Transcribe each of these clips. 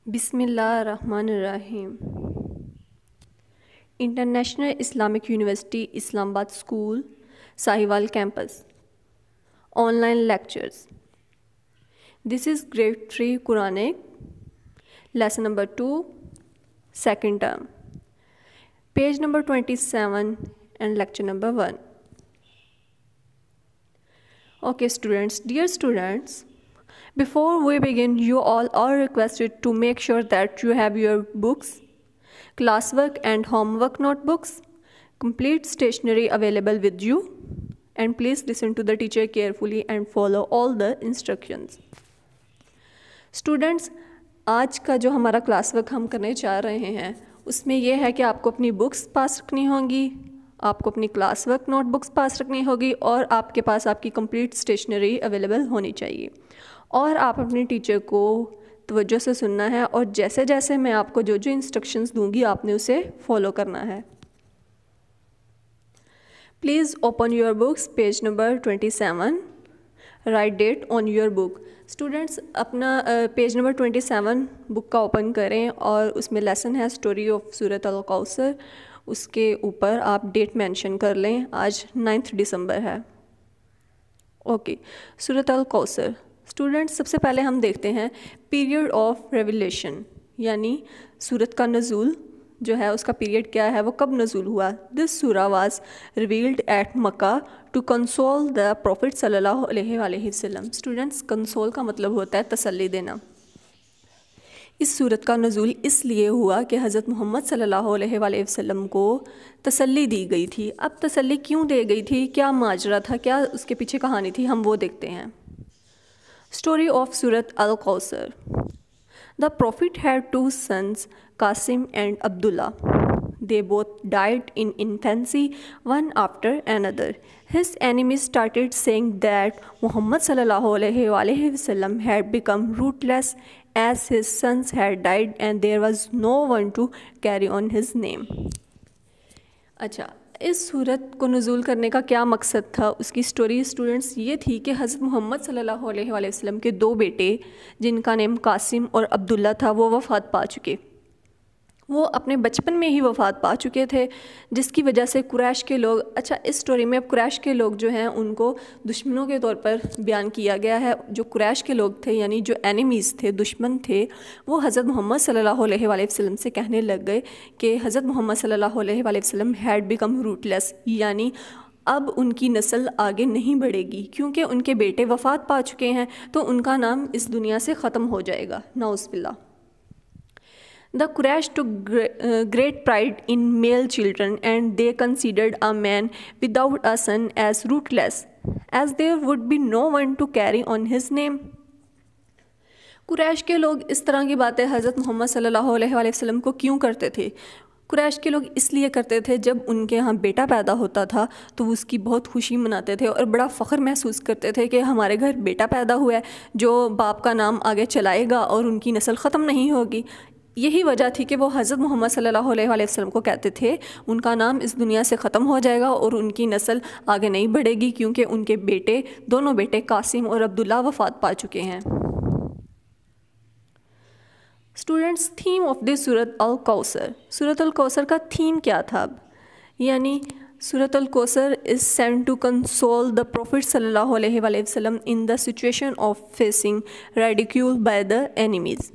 बिस्मिल्लाहिर्रहमानिर्रहीम। International Islamic university Islamabad school Sahiwal campus online lectures. This is grade 3 Quranic lesson number 2 second term, page number 27 and lecture number 1. Okay students, dear students, before we begin, you all are requested to make sure that you have your books, classwork and homework notebooks, complete stationery available with you, and please listen to the teacher carefully and follow all the instructions. Students, आज का जो हमारा class work हम करने जा रहे हैं उसमें यह है कि आपको अपनी बुक्स पास रखनी होंगी, आपको अपनी क्लास वर्क नोटबुक्स पास रखनी होगी और आपके पास आपकी कंप्लीट स्टेशनरी अवेलेबल होनी चाहिए। और आप अपने टीचर को तवज्जो से सुनना है और जैसे जैसे मैं आपको जो जो इंस्ट्रक्शंस दूंगी आपने उसे फॉलो करना है। Please open your books, page number 27, write date on your book. Students अपना पेज नंबर 27 बुक का ओपन करें और उसमें लेसन है story of Surat Al Kausar. उसके ऊपर आप डेट मेंशन कर लें, आज 9 दिसंबर है। ओके, सूरत अल कौसर। स्टूडेंट्स सबसे पहले हम देखते हैं पीरियड ऑफ रेवलेशन, यानी सूरत का नज़ूल जो है उसका पीरियड क्या है, वो कब नज़ूल हुआ। This surah was revealed at Mecca to console the prophet सल्लल्लाहु अलैहि वसल्लम। स्टूडेंट्स, कंसोल का मतलब होता है तसल्ली देना। इस सूरत का नज़ूल इसलिए हुआ कि हज़रत मोहम्मद सल्लल्लाहु अलैहि वसल्लम को तसल्ली दी गई थी। अब तसल्ली क्यों दी गई थी, क्या माजरा था, क्या उसके पीछे कहानी थी, हम वो देखते हैं। Story of Surat Al Kausar. The prophet had 2 sons, Qasim and Abdullah. They both died in infancy, one after another. His enemies started saying that Muhammad sallallahu alaihi wasallam had become rootless as his sons had died and there was no one to carry on his name. अच्छा, इस सूरत को नज़ूल करने का क्या मकसद था, उसकी story students ये थी कि हज़रत मोहम्मद सल्लल्लाहु अलैहि वसल्लम के 2 बेटे जिनका नेम कासिम और अब्दुल्ला था वो वफ़ात पा चुके। वो अपने बचपन में ही वफ़ात पा चुके थे, जिसकी वजह से कुरैश के लोग, अच्छा इस स्टोरी में अब कुरैश के लोग जो हैं उनको दुश्मनों के तौर पर बयान किया गया है। जो कुरैश के लोग थे यानी जो एनिमीज़ थे, दुश्मन थे, वो हज़रत मोहम्मद सल्लल्लाहु अलैहि वसल्लम से कहने लग गए कि हज़रत मोहम्मद सल्लल्लाहु अलैहि वसल्लम हैड बिकम रूटलेस, यानी अब उनकी नस्ल आगे नहीं बढ़ेगी क्योंकि उनके बेटे वफ़ात पा चुके हैं तो उनका नाम इस दुनिया से ख़त्म हो जाएगा। नाउज़ बिल्लाह। The Quraysh took great pride in male children and they considered a man without a son as rootless, as there would be no one to carry on his name. Quraish के लोग इस तरह की बातें हज़रत मोहम्मद सल्लल्लाहु अलैहि वसल्लम को क्यों करते थे? कुरैश के लोग इसलिए करते थे जब उनके यहाँ बेटा पैदा होता था तो उसकी बहुत खुशी मनाते थे और बड़ा फ़ख्र महसूस करते थे कि हमारे घर बेटा पैदा हुआ है जो बाप का नाम आगे चलाएगा और उनकी नस्ल ख़त्म नहीं होगी। यही वजह थी कि वो हज़रत मोहम्मद सल्लल्लाहु अलैहि वसल्लम को कहते थे उनका नाम इस दुनिया से ख़त्म हो जाएगा और उनकी नस्ल आगे नहीं बढ़ेगी क्योंकि उनके बेटे, दोनों बेटे कासिम और अब्दुल्ला वफ़ात पा चुके हैं। स्टूडेंट्स, थीम ऑफ दिस सूरत अल कौसर। सूरत अल कौसर का थीम क्या था? यानी सूरत अल कौसर is sent to console the prophet सल्लल्लाहु अलैहि वसल्लम in the situation of facing ridicule by the enemies.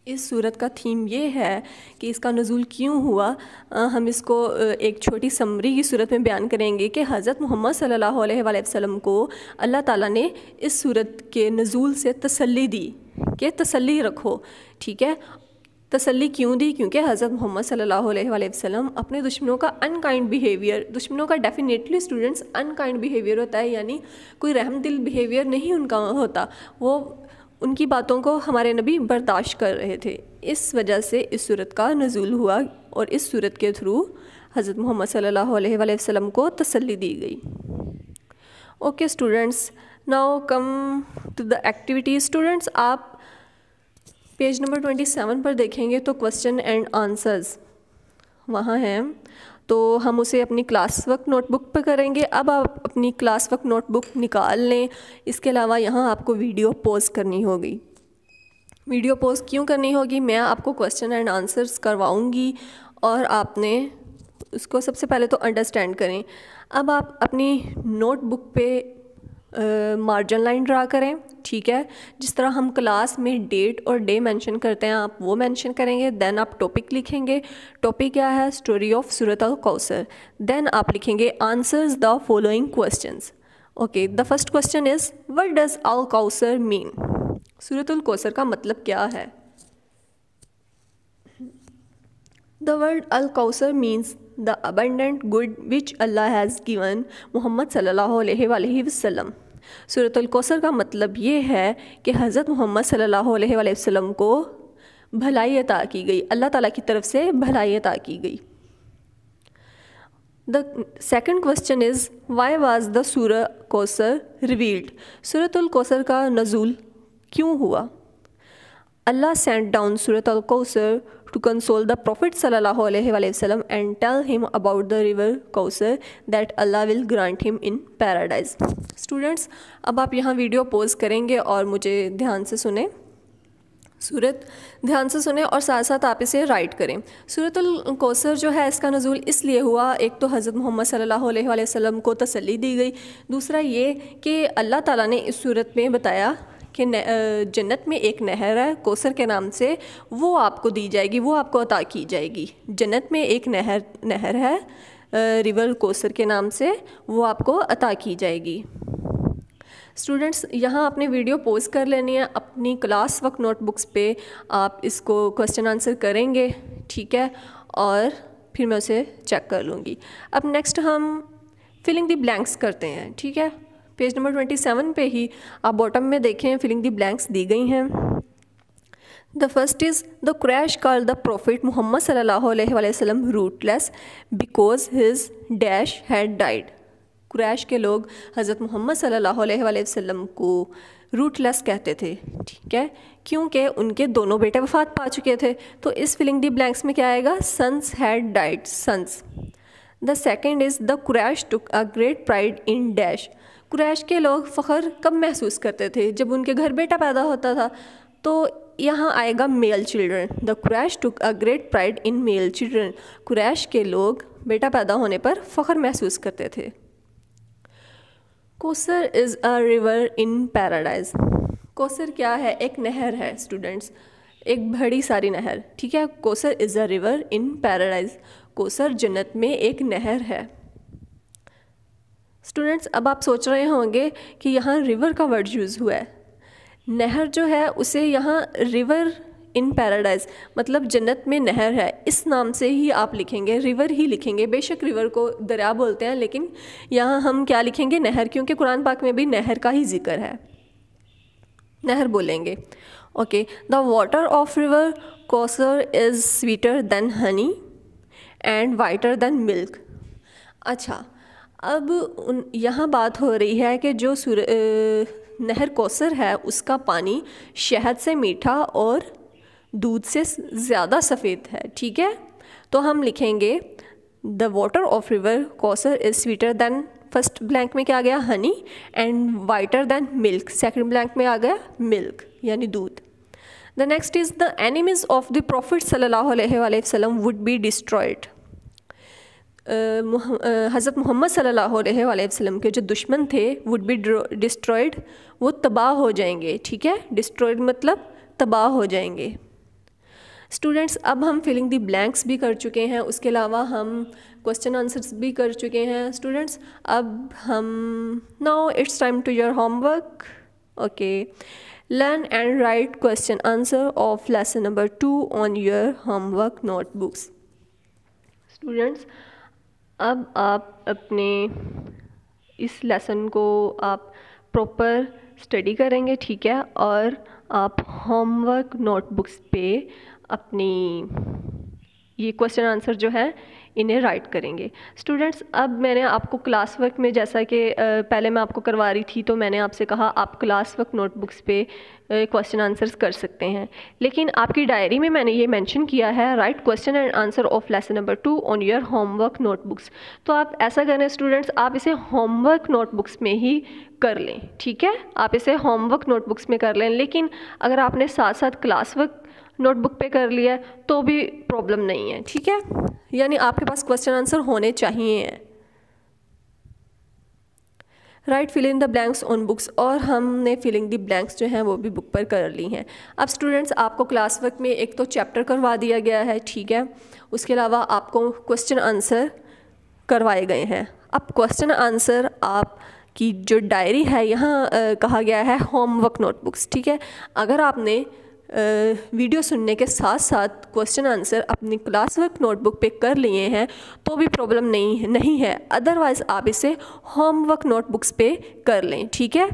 इस सूरत का थीम ये है कि इसका नज़ूल क्यों हुआ। हम इसको एक छोटी समरी की सूरत में बयान करेंगे कि हज़रत मोहम्मद सल्लल्लाहु अलैहि वसल्लम को अल्लाह ताला ने इस सूरत के नज़ूल से तसल्ली दी कि तसल्ली रखो, ठीक है। तसल्ली क्यों दी? क्योंकि हज़रत मोहम्मद सल्लल्लाहु अलैहि वसल्लम अपने दुश्मनों का अनकाइंड बिहेवियर, दुश्मनों का डेफिनेटली स्टूडेंट्स अनकाइंड बिहेवियर होता है, यानी कोई रहमदिल बिहेवियर नहीं उनका होता, वो उनकी बातों को हमारे नबी बर्दाश्त कर रहे थे। इस वजह से इस सूरत का नज़ूल हुआ और इस सूरत के थ्रू हज़रत मोहम्मद सल्लल्लाहु अलैहि वसल्लम को तसल्ली दी गई। Okay students, now come to the activity. Students, आप पेज नंबर 27 पर देखेंगे तो क्वेश्चन एंड आंसर्स वहाँ हैं, तो हम उसे अपनी क्लास वर्क नोटबुक पर करेंगे। अब आप अपनी क्लास वर्क नोटबुक निकाल लें, इसके अलावा यहाँ आपको वीडियो पॉज करनी होगी। वीडियो पॉज क्यों करनी होगी, मैं आपको क्वेश्चन एंड आंसर्स करवाऊंगी और आपने उसको सबसे पहले तो अंडरस्टैंड करें। अब आप अपनी नोटबुक पे मार्जिन लाइन ड्रा करें, ठीक है। जिस तरह हम क्लास में डेट और डे मेंशन करते हैं आप वो मेंशन करेंगे। देन आप टॉपिक लिखेंगे, टॉपिक क्या है, स्टोरी ऑफ सूरत अल कौसर। देन आप लिखेंगे answers the following questions. Okay, the first question is what does अल कौसर मीन। सूरत अल कौसर का मतलब क्या है। द वर्ड अल कौसर means the abundant good which Allah has given Mohammad सल्लल्लाहु अलैहि वसल्लम। सूरत अल कौसर का मतलब ये है कि हज़रत मोहम्मद सल्लल्लाहु अलैहि वसल्लम को भलाई अता की गई, अल्लाह ताला की तरफ से भलाई अता की गई। The second question is why was the सूरत कौसर रिवील्ड। सूरत अल कौसर का नज़ूल क्यों हुआ। अल्लाह सेंट डाउन सूरत अल कौसर to console the Prophet sallallahu alaihi wasallam and tell him about the river Kausar that Allah will grant him in paradise. Students, अब आप यहाँ वीडियो पॉज करेंगे और मुझे ध्यान से सुने, सूरत ध्यान से सुने और साथ साथ आप इसे राइट करें। सूरत अल कौसर जो है इसका नज़ूल इसलिए हुआ, एक तो हज़रत मोहम्मद सल्लल्लाहु अलैहि वसल्लम को तसल्ली दी गई, दूसरा ये कि अल्लाह ताला ने इस सूरत में बताया कि जन्नत में एक नहर है कौसर के नाम से, वो आपको दी जाएगी, वो आपको अता की जाएगी। जन्नत में एक नहर है रिवर कौसर के नाम से, वो आपको अता की जाएगी। स्टूडेंट्स, यहाँ आपने वीडियो पॉज कर लेनी है, अपनी क्लास वर्क नोटबुक्स पे आप इसको क्वेश्चन आंसर करेंगे, ठीक है, और फिर मैं उसे चेक कर लूँगी। अब नेक्स्ट हम फिलिंग द ब्लैंक्स करते हैं, ठीक है। पेज नंबर 27 पे ही आप बॉटम में देखें फिलिंग दी ब्लैंक्स दी गई हैं। The first is the Quraish call the prophet Muhammad सल्लल्लाहु अलैहि वसल्लम rootless because his dash had died. Quraish के लोग हज़रत मोहम्मद सल्लल्लाहु अलैहि वसल्लम को रूटलेस कहते थे, ठीक है, क्योंकि उनके दोनों बेटे वफ़ात पा चुके थे। तो इस फिलिंग दी ब्लैंक्स में क्या आएगा, sons had died, sons. The second is the Quraish took a great pride in dash. Quraish के लोग फ़ख्र कब महसूस करते थे, जब उनके घर बेटा पैदा होता था। तो यहाँ आएगा male children. The Quraish took a great pride in male children. Quraish के लोग बेटा पैदा होने पर फ़ख्र महसूस करते थे। Kausar is a river in paradise. Kausar क्या है, एक नहर है स्टूडेंट्स, एक बड़ी सारी नहर, ठीक है। Kausar is a river in paradise. Kausar जन्नत में एक नहर है। स्टूडेंट्स, अब आप सोच रहे होंगे कि यहाँ रिवर का वर्ड यूज़ हुआ है, नहर जो है उसे यहाँ रिवर इन पैराडाइज मतलब जन्नत में नहर है, इस नाम से ही आप लिखेंगे, रिवर ही लिखेंगे। बेशक रिवर को दरिया बोलते हैं, लेकिन यहाँ हम क्या लिखेंगे, नहर, क्योंकि कुरान पाक में भी नहर का ही जिक्र है, नहर बोलेंगे। Okay, the water of river Kausar is sweeter than honey and whiter than milk. अच्छा, अब यहाँ बात हो रही है कि जो नहर कौसर है उसका पानी शहद से मीठा और दूध से ज़्यादा सफ़ेद है, ठीक है। तो हम लिखेंगे the water of river Kausar is sweeter than, first blank में क्या आ गया, honey, and whiter than milk, second blank में आ गया मिल्क यानी दूध। The next is the enemies of the prophet सल्लल्लाहु अलैहि वसल्लम वुड बी डिस्ट्रॉयड। हज़रत मोहम्मद सल्लल्लाहु अलैहि वसल्लम के जो दुश्मन थे वुड बी डिस्ट्रॉयड, वो तबाह हो जाएंगे, ठीक है। डिस्ट्रॉयड मतलब तबाह हो जाएंगे। स्टूडेंट्स, अब हम फिलिंग दी ब्लैंक्स भी कर चुके हैं, उसके अलावा हम क्वेश्चन आंसर्स भी कर चुके हैं। स्टूडेंट्स, अब हम now it's time to your homework. Okay, learn and write question answer of lesson number 2 on your homework notebooks. Students, अब आप अपने इस लेसन को आप प्रॉपर स्टडी करेंगे, ठीक है, और आप होमवर्क नोटबुक्स पे अपनी ये क्वेश्चन आंसर जो है इन्हें राइट करेंगे। स्टूडेंट्स, अब मैंने आपको क्लास वर्क में, जैसा कि पहले मैं आपको करवा रही थी, तो मैंने आपसे कहा आप क्लास वर्क नोटबुक्स पे क्वेश्चन आंसर्स कर सकते हैं, लेकिन आपकी डायरी में मैंने ये मेंशन किया है right question and answer of lesson number 2 on your homework notebooks. तो आप ऐसा करें स्टूडेंट्स, आप इसे होमवर्क नोटबुक्स में ही कर लें, ठीक है, आप इसे होमवर्क नोटबुक्स में कर लें। लेकिन अगर आपने साथ साथ क्लास वर्क नोटबुक पे कर लिया तो भी प्रॉब्लम नहीं है, ठीक है, यानी आपके पास क्वेश्चन आंसर होने चाहिए। Write fill in the blanks on books, और हमने फिलिंग द ब्लैंक्स जो हैं वो भी बुक पर कर ली हैं। अब स्टूडेंट्स, आपको क्लास वर्क में एक तो चैप्टर करवा दिया गया है, ठीक है, उसके अलावा आपको क्वेश्चन आंसर करवाए गए हैं। अब क्वेश्चन आंसर आपकी जो डायरी है, यहाँ कहा गया है होमवर्क नोटबुक्स, ठीक है। अगर आपने वीडियो सुनने के साथ साथ क्वेश्चन आंसर अपनी क्लास वर्क नोटबुक पे कर लिए हैं तो भी प्रॉब्लम नहीं है, अदरवाइज़ आप इसे होमवर्क नोटबुक्स पे कर लें, ठीक है।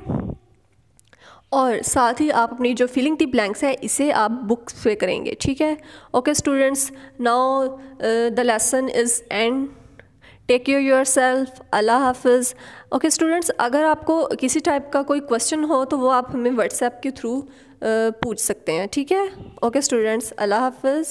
और साथ ही आप अपनी जो फिलिंग द ब्लैंक्स है इसे आप बुक्स पे करेंगे, ठीक है। Okay students, now the lesson is end. Take care yourself, अल्लाह हाफिज़। ओके स्टूडेंट्स, अगर आपको किसी टाइप का कोई क्वेश्चन हो तो वो आप हमें व्हाट्सएप के थ्रू पूछ सकते हैं, ठीक है। ओके स्टूडेंट्स, अल्लाह हाफिज़।